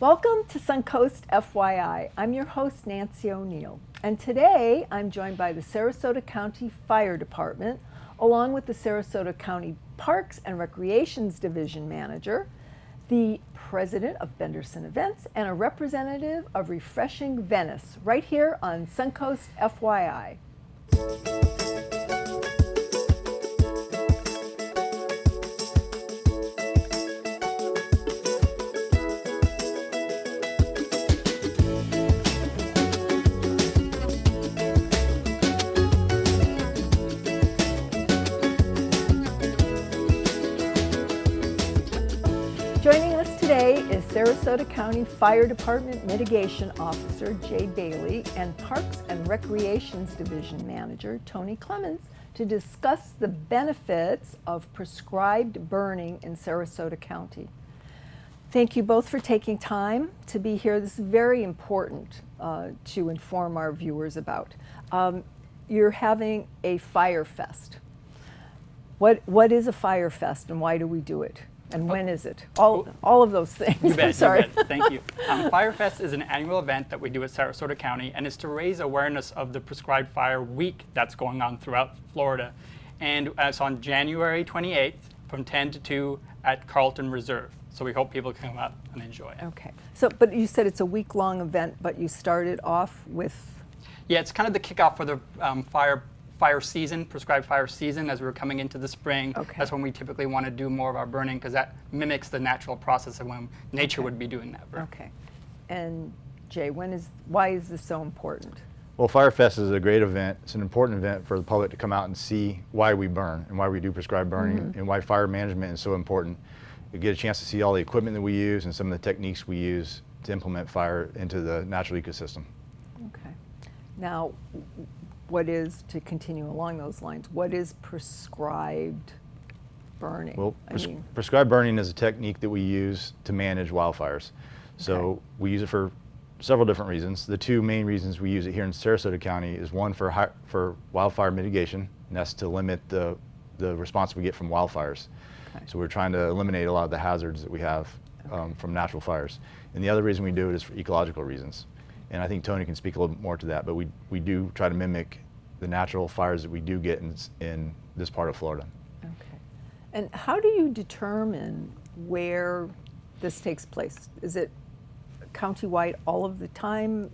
Welcome to Suncoast FYI. I'm your host, Nancy O'Neill, and today I'm joined by the Sarasota County Fire Department, along with the Sarasota County Parks and Recreations Division Manager, the President of Benderson Events, and a representative of Refreshing Venice, right here on Suncoast FYI. Joining us today is Sarasota County Fire Department Mitigation Officer Jay Bailey and Parks and Recreations Division Manager Tony Clemens to discuss the benefits of prescribed burning in Sarasota County. Thank you both for taking time to be here. This is very important to inform our viewers about. You're having a fire fest. What is a fire fest and why do we do it? And when is it? All of those things. You bet, I'm sorry. You bet. Thank you. Firefest is an annual event that we do at Sarasota County, and it's to raise awareness of the prescribed fire week that's going on throughout Florida. And it's on January 28th from 10 to 2 at Carlton Reserve. So we hope people can come out and enjoy it. Okay. So, but you said it's a week-long event, but you started off with? Yeah, it's kind of the kickoff for the fire season, prescribed fire season, as we're coming into the spring. Okay. That's when we typically want to do more of our burning because that mimics the natural process of when nature would be doing that burn. Okay. And Jay, why is this so important? Well, Firefest is a great event. It's an important event for the public to come out and see why we burn and why we do prescribed burning and why fire management is so important. You get a chance to see all the equipment that we use and some of the techniques we use to implement fire into the natural ecosystem. Okay. Now, to continue along those lines, what is prescribed burning? Well, prescribed burning is a technique that we use to manage wildfires. So we use it for several different reasons. The two main reasons we use it here in Sarasota County is one for wildfire mitigation, and that's to limit the response we get from wildfires. Okay. So we're trying to eliminate a lot of the hazards that we have from natural fires. And the other reason we do it is for ecological reasons. And I think Tony can speak a little bit more to that, but we do try to mimic the natural fires that we do get in this part of Florida. Okay. And how do you determine where this takes place? Is it countywide all of the time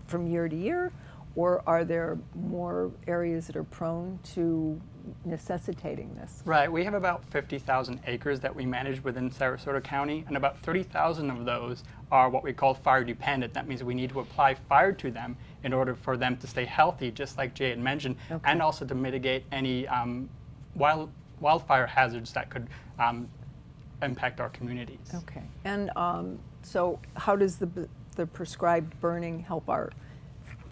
from year to year, or are there more areas that are prone to necessitating this? Right, we have about 50,000 acres that we manage within Sarasota County, and about 30,000 of those are what we call fire dependent. That means we need to apply fire to them in order for them to stay healthy, just like Jay had mentioned, and also to mitigate any wildfire hazards that could impact our communities. Okay, and so how does the prescribed burning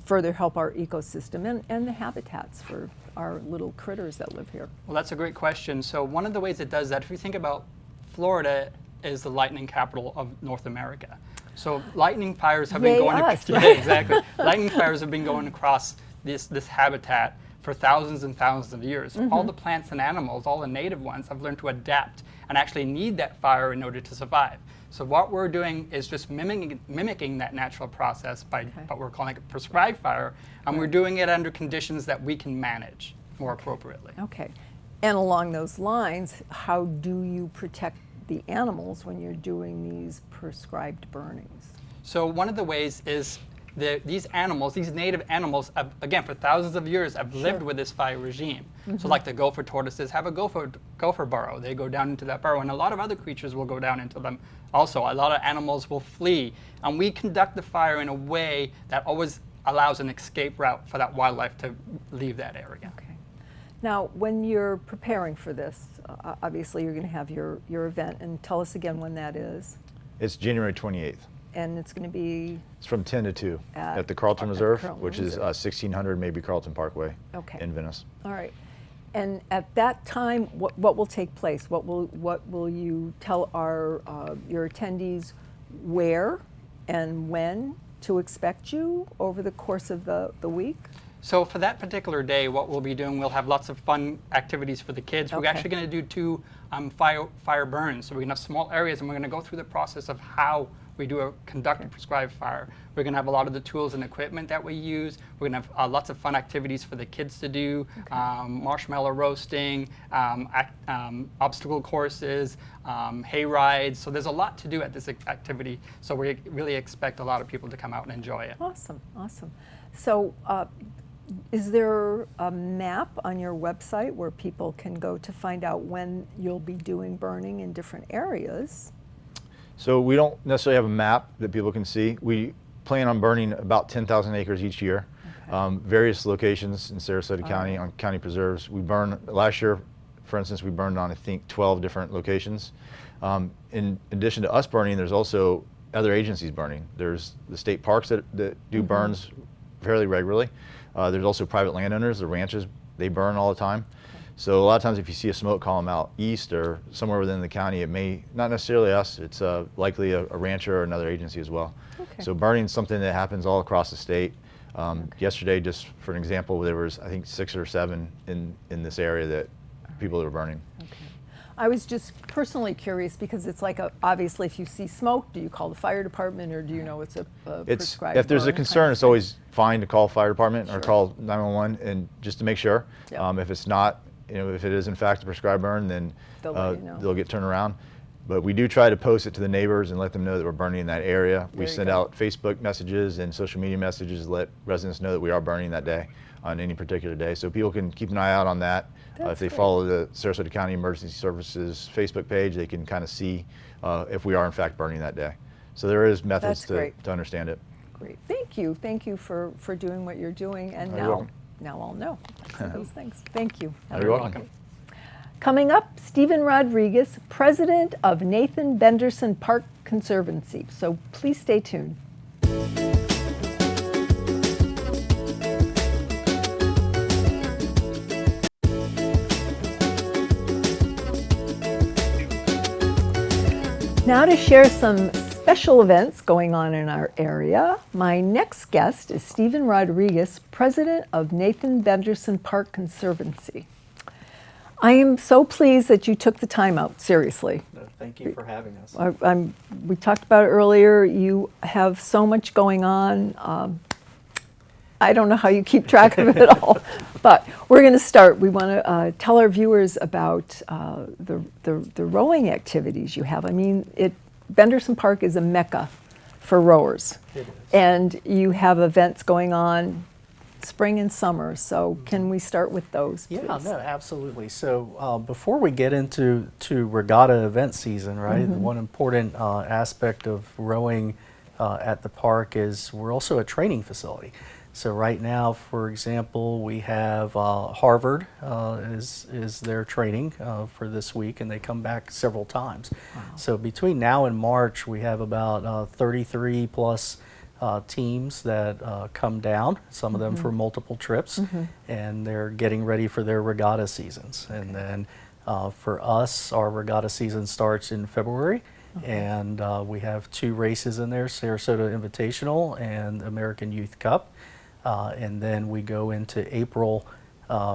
further help our ecosystem and the habitats for our little critters that live here? Well, that's a great question. So one of the ways it does that, if you think about Florida is the lightning capital of North America. So lightning fires have been going exactly. Lightning fires have been going across this habitat for thousands and thousands of years. All the plants and animals, all the native ones, have learned to adapt and actually need that fire in order to survive. So what we're doing is just mimicking that natural process by what we're calling a prescribed fire, and we're doing it under conditions that we can manage more appropriately. Okay. And along those lines, how do you protect the animals when you're doing these prescribed burnings? So one of the ways is these native animals, again, for thousands of years, have lived with this fire regime. So like the gopher tortoises have a gopher burrow. They go down into that burrow, and a lot of other creatures will go down into them also. A lot of animals will flee, and we conduct the fire in a way that always allows an escape route for that wildlife to leave that area. Okay. Now, when you're preparing for this, obviously you're going to have your event, and tell us again when that is. It's January 28th. And it's going to be? It's from 10 to 2 at the Carlton Reserve, which is 1600 maybe Carlton Parkway in Venice. All right. And at that time, what will take place? What will you tell your attendees where and when to expect you over the course of the week? So for that particular day, what we'll be doing, we'll have lots of fun activities for the kids. Okay. We're actually going to do two fire burns. So we're going to have small areas, and we're going to go through the process of how we do a conduct a prescribed fire. We're going to have a lot of the tools and equipment that we use. We're going to have lots of fun activities for the kids to do, marshmallow roasting, obstacle courses, hay rides. So there's a lot to do at this activity. So we really expect a lot of people to come out and enjoy it. Awesome, awesome. So is there a map on your website where people can go to find out when you'll be doing burning in different areas? So we don't necessarily have a map that people can see. We plan on burning about 10,000 acres each year. Okay. Various locations in Sarasota County on county preserves. We burn, last year, for instance, we burned on, I think, 12 different locations. In addition to us burning, there's also other agencies burning. There's the state parks that do burns fairly regularly. There's also private landowners, the ranches, they burn all the time. So a lot of times if you see a smoke column out east or somewhere within the county, it may, not necessarily us, it's likely a rancher or another agency as well. Okay. So burning is something that happens all across the state. Yesterday, just for an example, there was, I think, 6 or 7 in this area that people that were burning. Okay. I was just personally curious because it's like, obviously if you see smoke, do you call the fire department or do you know it's a prescribed If there's a concern, it's always fine to call fire department Sure. or call 911 and just to make sure. Yep. If it's not, if it is in fact a prescribed burn, then They'll let you know. they'll get turned around. But we do try to post it to the neighbors and let them know that we're burning in that area. We send out Facebook messages and social media messages to let residents know that we are burning that day on any particular day. So people can keep an eye out on that. If they follow the Sarasota County Emergency Services Facebook page, they can kind of see if we are in fact burning that day. So there is methods to understand it. Great. Thank you. Thank you for doing what you're doing. And now I'll know those things. Thank you. You're welcome. Coming up, Stephen Rodriguez, president of Nathan Benderson Park Conservancy. So please stay tuned. Now to share some special events going on in our area, my next guest is Stephen Rodriguez, president of Nathan Benderson Park Conservancy. I am so pleased that you took the time out, seriously. No, thank you for having us. We talked about it earlier, you have so much going on. I don't know how you keep track of it all, but we're going to start. We want to tell our viewers about the rowing activities you have. I mean, Benderson Park is a mecca for rowers. It is. And you have events going on spring and summer, so can we start with those, please? Yeah, no, absolutely. So before we get into regatta event season, right, one important aspect of rowing at the park is we're also a training facility. So right now, for example, we have Harvard is their training for this week, and they come back several times. Wow. So between now and March, we have about 33 plus teams that come down, some of them for multiple trips, and they're getting ready for their regatta seasons. Okay. And then for us, our regatta season starts in February, and we have 2 races in there, Sarasota Invitational and American Youth Cup. And then we go into April,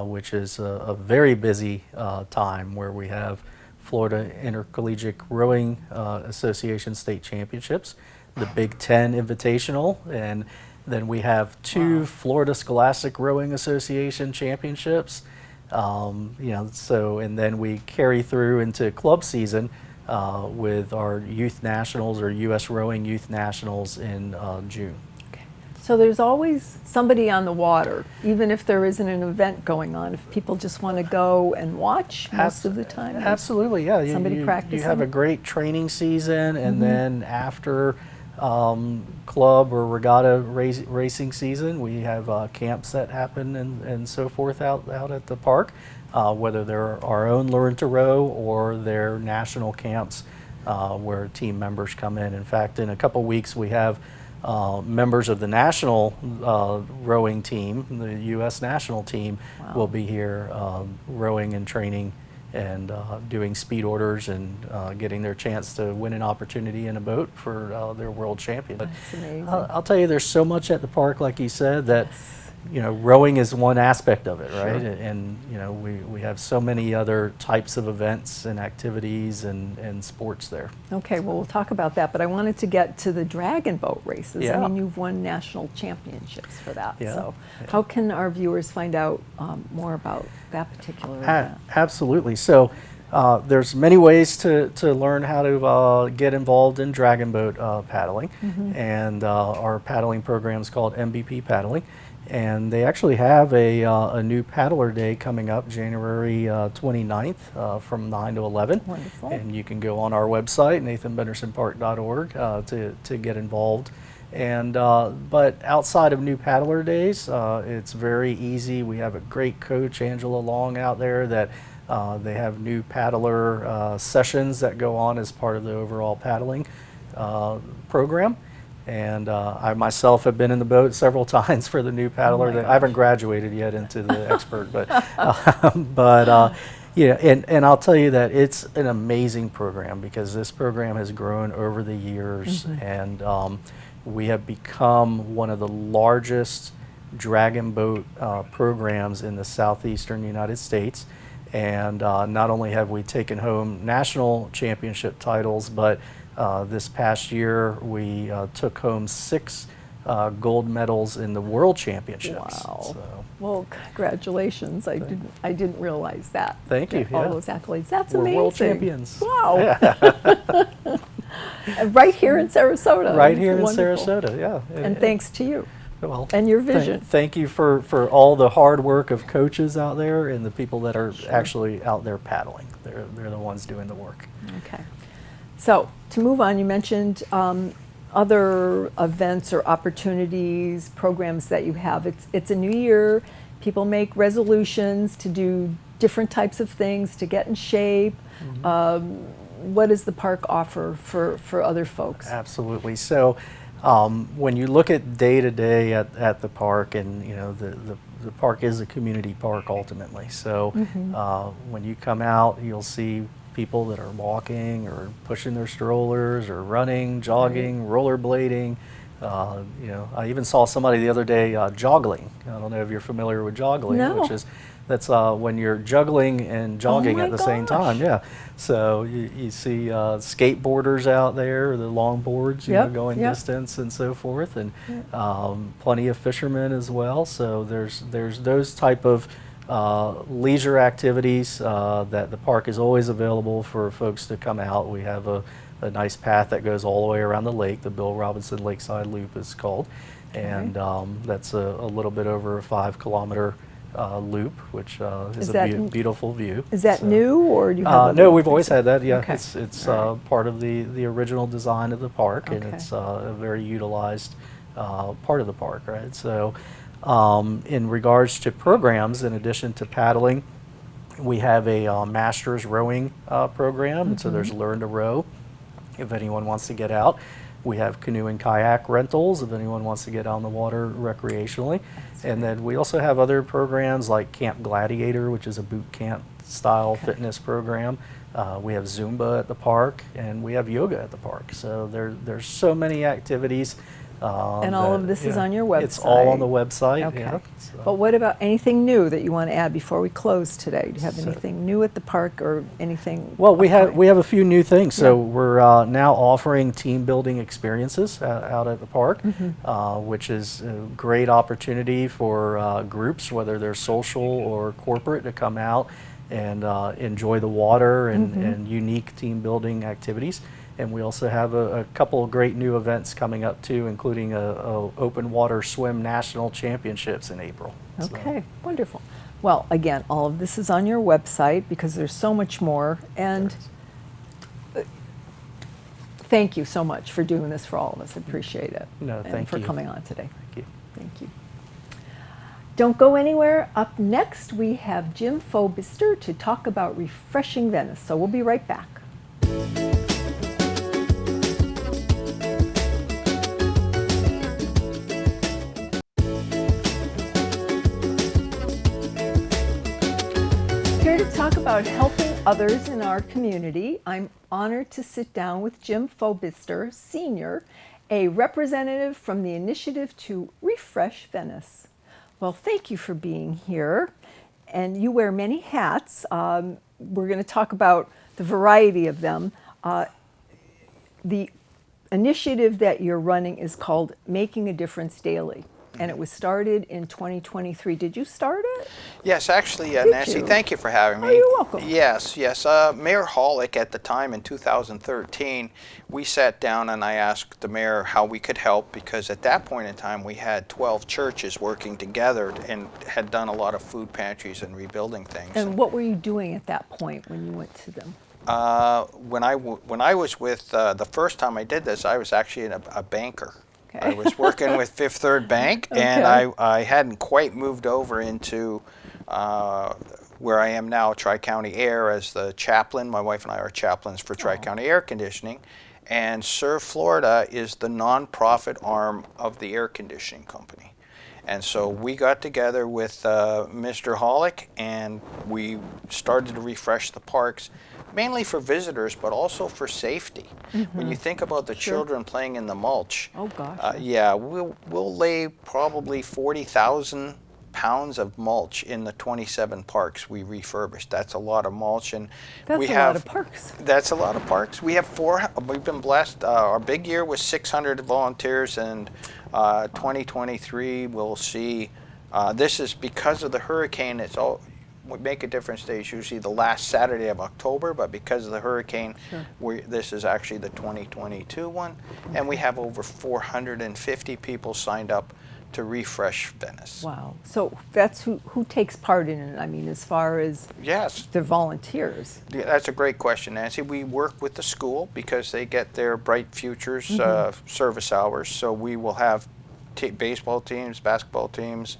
which is a very busy time where we have Florida Intercollegiate Rowing Association State Championships, the Big Ten Invitational, and then we have 2 Florida Scholastic Rowing Association Championships. You know, so and then we carry through into club season with our Youth Nationals or U.S. Rowing Youth Nationals in June. So there's always somebody on the water, even if there isn't an event going on. If people just want to go and watch most of the time. Absolutely, yeah. Somebody practicing. You have a great training season, and then after club or regatta racing season, we have camps that happen and so forth out at the park, whether they're our own Learn to Row or they're national camps where team members come in. In fact, in a couple weeks we have members of the national rowing team, the U.S. national team, will be here rowing and training and doing speed orders and getting their chance to win an opportunity in a boat for their world champion. That's amazing. I'll tell you, there's so much at the park, like you said, that rowing is one aspect of it, right? And we have so many other types of events and activities and sports there. Okay, well, we'll talk about that, but I wanted to get to the dragon boat races. Yeah. I mean, you've won national championships for that. Yeah. So Yeah. how can our viewers find out more about that particular event? Absolutely. So there's many ways to learn how to get involved in dragon boat paddling, and our paddling program is called MVP Paddling, and they actually have a new paddler day coming up January 29th from 9 to 11. Wonderful. And you can go on our website, nathanbendersonpark.org, to get involved. And but outside of new paddler days, it's very easy. We have a great coach, Angela Long, out there that they have new paddler sessions that go on as part of the overall paddling program. And I myself have been in the boat several times for the new paddler. I haven't graduated yet into the expert, but yeah, and I'll tell you that it's an amazing program because this program has grown over the years, and we have become one of the largest dragon boat programs in the southeastern United States. And not only have we taken home national championship titles, but this past year we took home 6 gold medals in the world championships. Wow. So, Well, congratulations. I didn't realize that. Thank you. All Yeah. those accolades. That's We're amazing. world champions. Wow. And right here in Sarasota. Right It's here in wonderful. Sarasota, yeah. And thanks to you. Well, and your vision. Thank you for all the hard work of coaches out there and the people that are actually out there paddling. They're the ones doing the work. Okay. So to move on, you mentioned other events or opportunities, programs that you have. It's a new year. People make resolutions to do different types of things, to get in shape. What does the park offer for other folks? Absolutely. So when you look at day to day at the park, and the park is a community park ultimately. So when you come out, you'll see people that are walking or pushing their strollers or running, jogging, rollerblading. I even saw somebody the other day joggling. I don't know if you're familiar with joggling, No. that's when you're juggling and jogging my at the same time. gosh. Yeah. So you see skateboarders out there, the longboards, going distance and so forth, and plenty of fishermen as well. So there's those type of leisure activities that the park is always available for folks to come out. We have a nice path that goes all the way around the lake. The Bill Robinson Lakeside Loop is called, and that's a little bit over a 5-kilometer loop, which is a beautiful view. Is that new, or do you have? No, we've always had that. Yeah, Okay. it's part of the original design of the park, and Okay. it's a very utilized part of the park, right? So, in regards to programs, in addition to paddling, we have a master's rowing program, and so there's Learn to Row if anyone wants to get out. We have canoe and kayak rentals if anyone wants to get out on the water recreationally. And then we also have other programs like Camp Gladiator, which is a boot camp style fitness program. We have Zumba at the park, and we have yoga at the park. So there's so many activities. And all of this is on your website. It's all on the website. Okay. Yeah, so. But what about anything new that you want to add before we close today? Do you have anything new at the park or anything? Well, we upcoming? have a few new things. So we're now offering team building experiences out at the park, which is a great opportunity for groups, whether they're social or corporate, to come out and enjoy the water and unique team building activities. And we also have a couple of great new events coming up too, including a open water swim national championships in April. Okay, wonderful. Well, again, all of this is on your website because there's so much more. And thank you so much for doing this for all of us. I appreciate it. No, and thank for you. coming on today. Thank you. Thank you. Don't go anywhere. Up next, we have Jim Fobister to talk about refreshing Venice. So we'll be right back. Here to talk about helping others in our community, I'm honored to sit down with Jim Fobister, Sr., a representative from the initiative to Refresh Venice. Well, thank you for being here. And you wear many hats. We're going to talk about the variety of them. The initiative that you're running is called Making a Difference Daily, and it was started in 2023. Did you start it? Yes, actually, Did Nancy, you? thank you for having me. Oh, you're welcome. Yes, yes. Mayor Hollick at the time in 2013, we sat down and I asked the mayor how we could help, because at that point in time we had 12 churches working together and had done a lot of food pantries and rebuilding things. And what were you doing at that point when you went to them? When I was with, the first time I did this, I was actually a banker. Okay. I was working with Fifth Third Bank, and Okay. I hadn't quite moved over into where I am now, Tri-County Air, as the chaplain. My wife and I are chaplains for Tri-County Air Conditioning, and Serve Florida is the nonprofit arm of the air conditioning company. And so we got together with Mr. Hollick, and we started to refresh the parks, mainly for visitors, but also for safety. When you think about the children playing in the mulch, Oh, gosh. yeah, we'll lay probably 40,000 pounds of mulch in the 27 parks we refurbished. That's a lot of mulch, and That's we a have lot of parks. That's a lot of parks. We have four. We've been blessed. Our big year was 600 volunteers, and 2023 we'll see. This is because of the hurricane. It's all. What Make a Difference Day is usually the last Saturday of October, but because of the hurricane, this is actually the 2022 one, and we have over 450 people signed up to refresh Venice. Wow. So that's who takes part in it, I mean, as far as Yes. the volunteers. Yeah, that's a great question, Nancy. We work with the school because they get their Bright Futures service hours. So we will have baseball teams, basketball teams,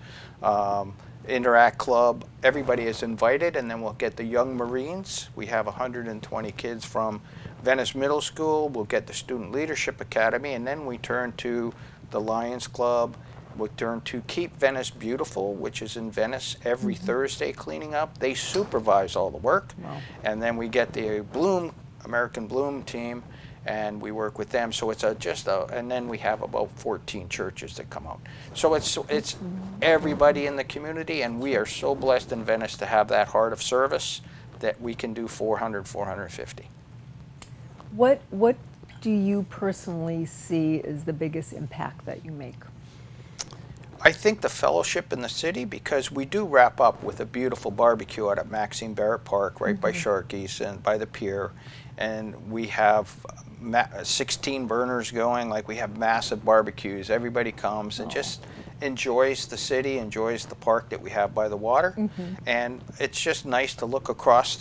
Interact Club. Everybody is invited, and then we'll get the Young Marines. We have 120 kids from Venice Middle School. We'll get the Student Leadership Academy, and then we turn to the Lions Club. We'll turn to Keep Venice Beautiful, which is in Venice every Thursday cleaning up. They supervise all the work. Wow. And then we get the Bloom, American Bloom team, and we work with them. So it's and then we have about 14 churches that come out. So it's everybody in the community, and we are so blessed in Venice to have that heart of service that we can do 400, 450. What do you personally see as the biggest impact that you make? I think the fellowship in the city, because we do wrap up with a beautiful barbecue out at Maxine Barrett Park, right by Sharkey's and by the pier, and we have 16 burners going. Like, we have massive barbecues. Everybody comes and just enjoys the city, enjoys the park that we have by the water, and it's just nice to look across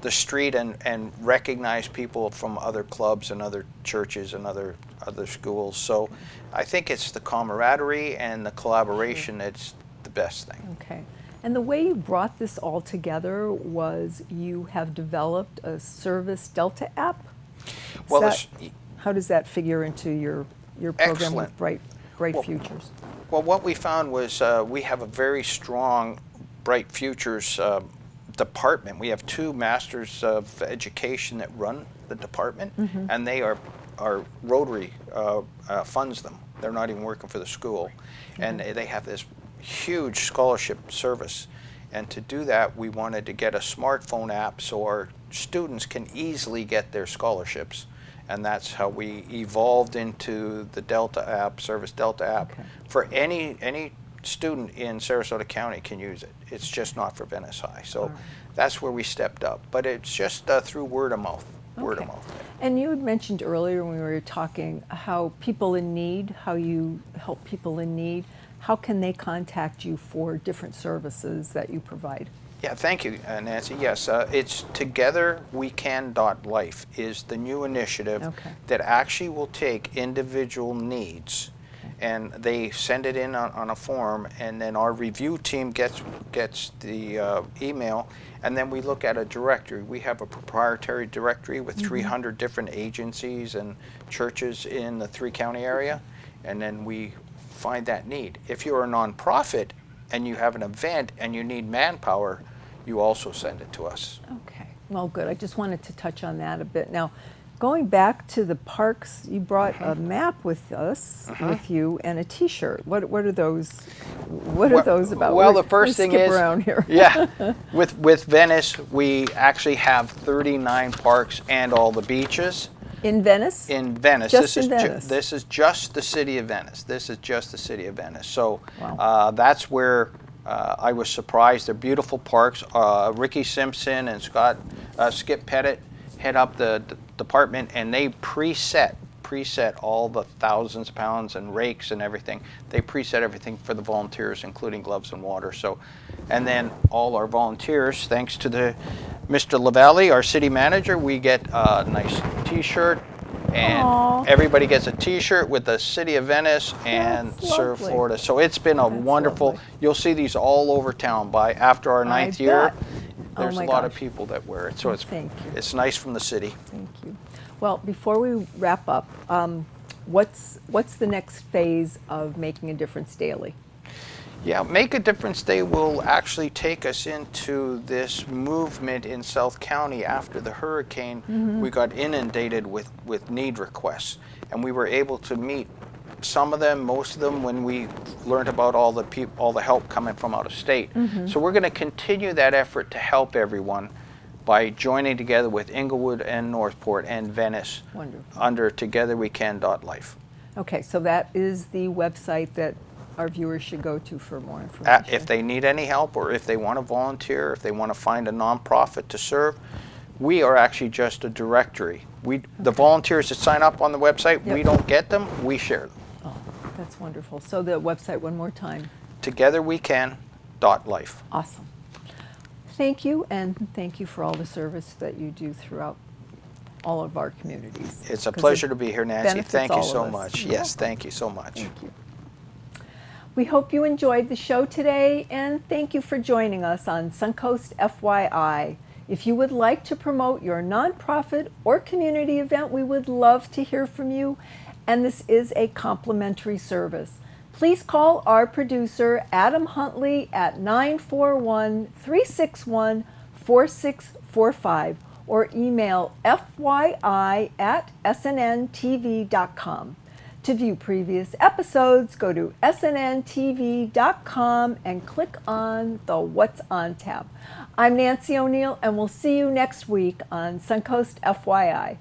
the street and recognize people from other clubs and other churches and other schools. So I think it's the camaraderie and the collaboration that's the best thing. Okay. And the way you brought this all together was you have developed a service Delta app? Well, How does that figure into your program Excellent. with Bright Futures? Well, what we found was we have a very strong Bright Futures department. We have 2 masters of education that run the department, and they are Rotary funds them. They're not even working for the school, and they have this huge scholarship service. And to do that, we wanted to get a smartphone app so our students can easily get their scholarships. And that's how we evolved into the Delta app, Service Delta app. Okay. For any student in Sarasota County can use it. It's just not for Venice High. So that's where we stepped up. But it's just through word of mouth. Word of Okay. mouth. And you had mentioned earlier when we were talking how people in need, how you help people in need, how can they contact you for different services that you provide? Yeah, thank you, Nancy. Yes, it's togetherwecan.life is the new initiative that actually will take individual needs, and they send it in on a form, and then our review team gets the email, and then we look at a directory. We have a proprietary directory with 300 different agencies and churches in the 3-county area, and then we find that need. If you're a nonprofit and you have an event and you need manpower, you also send it to us. Okay, well, good. I just wanted to touch on that a bit. Now, Going back to the parks, you brought a map with us, with you, and a T-shirt. What are those? What are those about? Well, We're- the first we thing skip is, around here. yeah, with Venice, we actually have 39 parks and all the beaches. In Venice? In Venice. Just this in is Venice. This is just the city of Venice. This is just the city of Venice. So Wow. that's where I was surprised. They're beautiful parks. Ricky Simpson and Skip Pettit head up the department, and they preset all the thousands of pounds and rakes and everything. They preset everything for the volunteers, including gloves and water. So, and then all our volunteers, thanks to Mr. Lavallee, our city manager, we get a nice T-shirt, and Aw. everybody gets a T-shirt with the City of Venice and That's Serve lovely. Florida. So it's been a That's wonderful. lovely. You'll see these all over town by after our I 9th year. bet. Oh There's my a lot of gosh. people that wear it, so Thank you. it's nice from the city. Thank you. Well, before we wrap up, what's the next phase of making a difference daily? Yeah, Make a Difference Day will actually take us into this movement in South County after the hurricane. We got inundated with need requests, and we were able to meet some of them, most of them, when we learned about all the help coming from out of state. So we're going to continue that effort to help everyone by joining together with Inglewood and Northport and Venice Wonderful. under togetherwecan.life. Okay, so that is the website that our viewers should go to for more information. If they need any help, or if they want to volunteer, if they want to find a nonprofit to serve, we are actually just a directory. The volunteers that sign up on the website, we Yep. don't get them, we share them. Oh, that's wonderful. So the website one more time. togetherwecan.life. Awesome. Thank you, and thank you for all the service that you do throughout all of our communities. It's a 'Cause pleasure it to be here, Nancy. benefits Thank you all so of us. much. You're Yes, welcome. thank you so much. Thank you. We hope you enjoyed the show today, and thank you for joining us on Suncoast FYI. If you would like to promote your nonprofit or community event, we would love to hear from you, and this is a complimentary service. Please call our producer, Adam Huntley, at 941-361-4645 or email fyi@snntv.com. To view previous episodes, go to snntv.com and click on the What's On tab. I'm Nancy O'Neill, and we'll see you next week on Suncoast FYI.